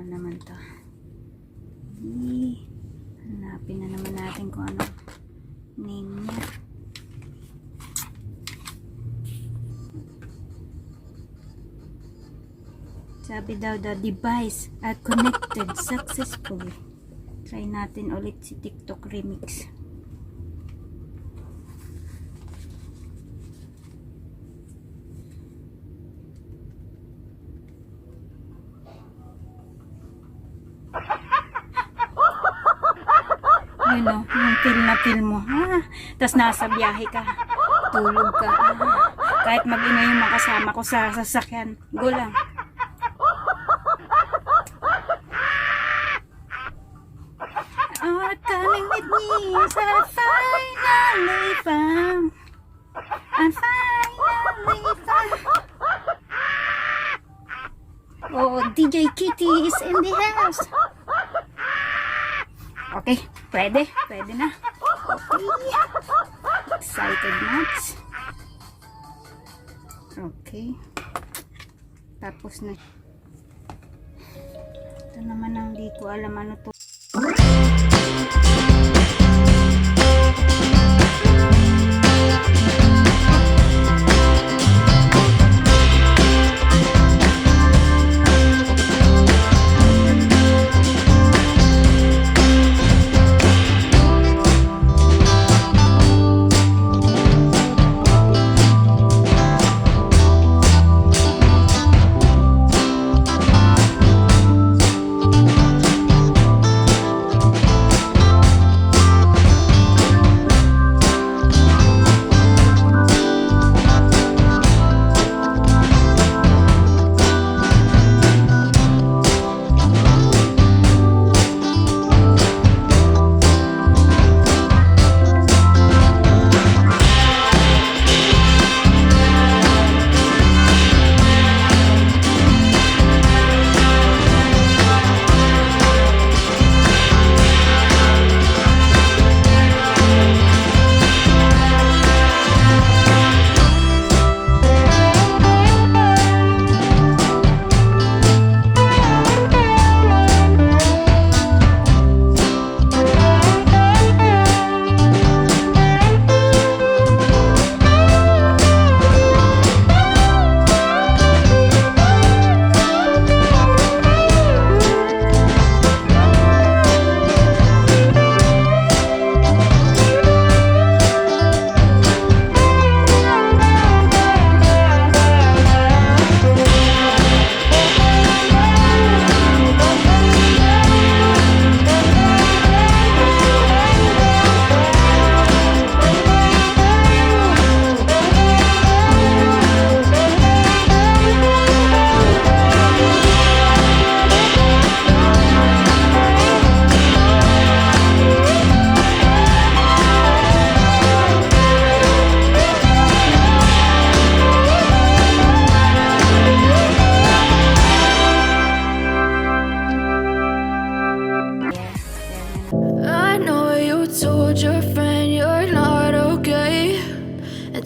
naman to. Hanapin na naman natin kung ano name niya. Sabi daw, the device are connected successfully. Try natin ulit si TikTok remix. Yun o, yung feel na feel mo. Tapos nasa biyahe ka. Tulog ka. Kahit mag-ingay yung makasama ko sa sasakyan. Go lang. Coming with me, so I finally found. I finally found. Oh, DJ Kitty is in the house. Okay, pwede na. Okay. Excited much. Okay. Tapos na. Ito naman ang di ko alam ano to.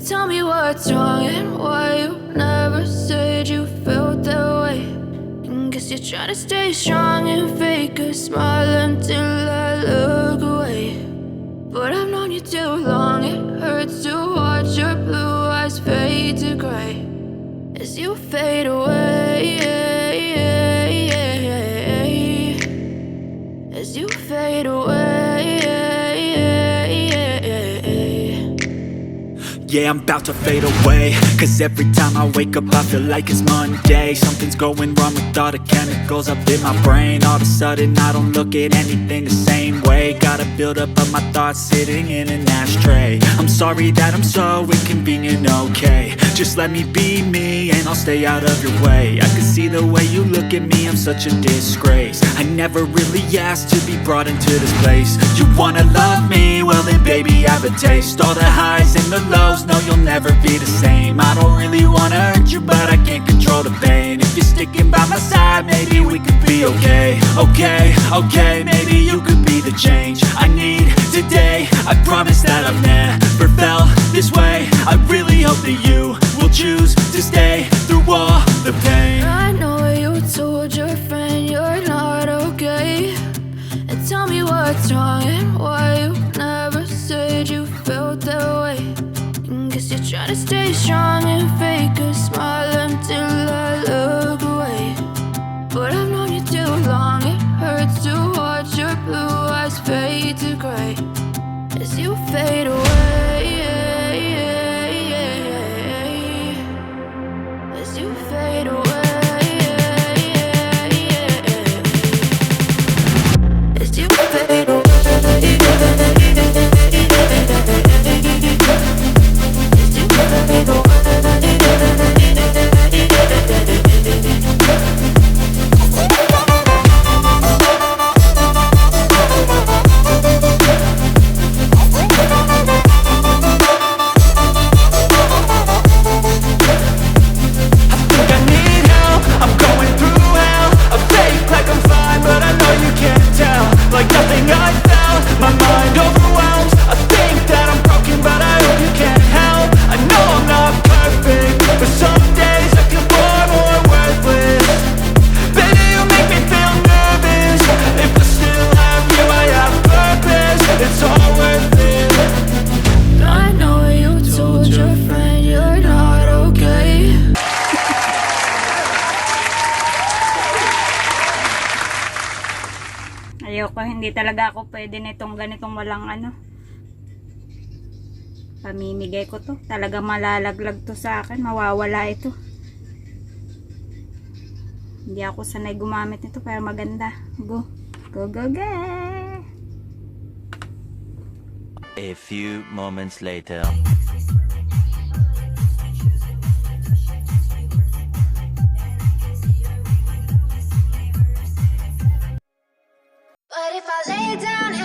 Tell me what's wrong and why you never said you felt that way. And guess you're trying to stay strong and fake a smile until I look away. But I've known you too long, it hurts to watch your blue eyes fade to gray as you fade away. As you fade away. Yeah, I'm about to fade away, cause every time I wake up I feel like it's Monday. Something's going wrong with all the chemicals up in my brain. All of a sudden I don't look at anything the same way. Gotta build up of my thoughts sitting in an ashtray. I'm sorry that I'm so inconvenient, okay. Just let me be me and I'll stay out of your way. I can see the way you look at me, I'm such a disgrace. I never really asked to be brought into this place. You wanna love me? Well then baby I have a taste. All the highs and the lows, no you'll never be the same. I don't really wanna hurt you but I can't control the pain. If you're sticking by my side maybe we could be okay. Okay, maybe you could be the change I need today. I promise that I've never felt this way. I really hope that you will choose to stay through all the pain. I know you told your friend you're not what's wrong and why you never said you felt that way. And guess you're trying to stay strong and fake a smile until I look away. But I've known you too long, it hurts to watch your blue eyes fade to gray as you fade away. As you fade away. As you fade away. As you fade away. Like nothing I felt, my mind overwhelms. I think that I'm broken, but I hope you can't help. I know I'm not perfect, but some days I feel far more worthless. Baby, you make me feel nervous. If I still have you, I have purpose. It's all worth it. I know you told your friend you're not okay. Ayoko, hindi talaga ako pwede nitong ganitong walang pamimigay ko to. Talaga malalaglag to sa akin, mawawala ito. Hindi ako sanay gumamit nito pero maganda. Go, go, go, go. A few moments later. But if I lay down